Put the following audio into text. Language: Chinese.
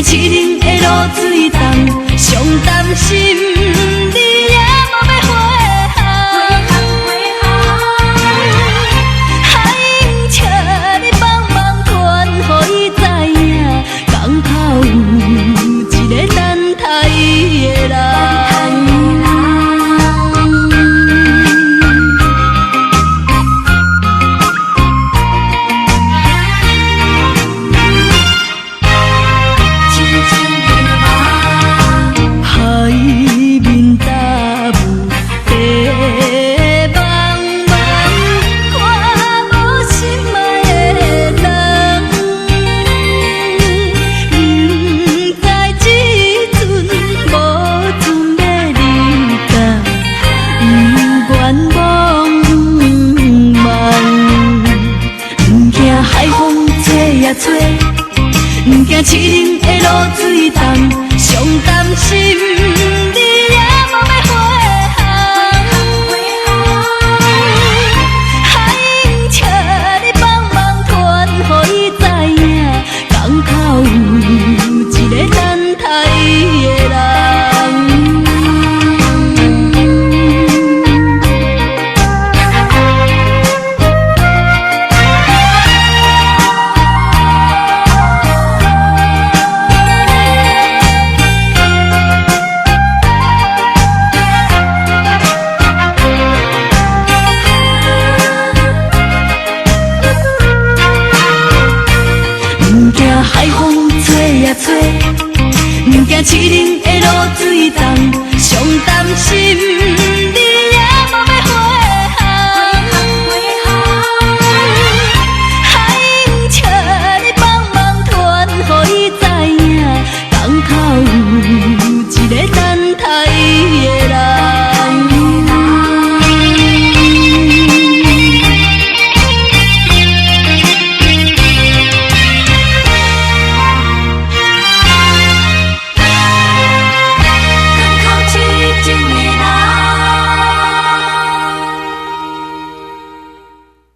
凄冷的露水重，上担心你也无要回航。海唔请你帮忙传，予伊知影，港口有一个等待伊的人。唔惊凄冷的露水重，上担心你也无要回航。海唔请你帮忙传，予伊知影，港口有一个等待伊的人。海风吹呀吹，唔惊凄冷的露水重，上担心。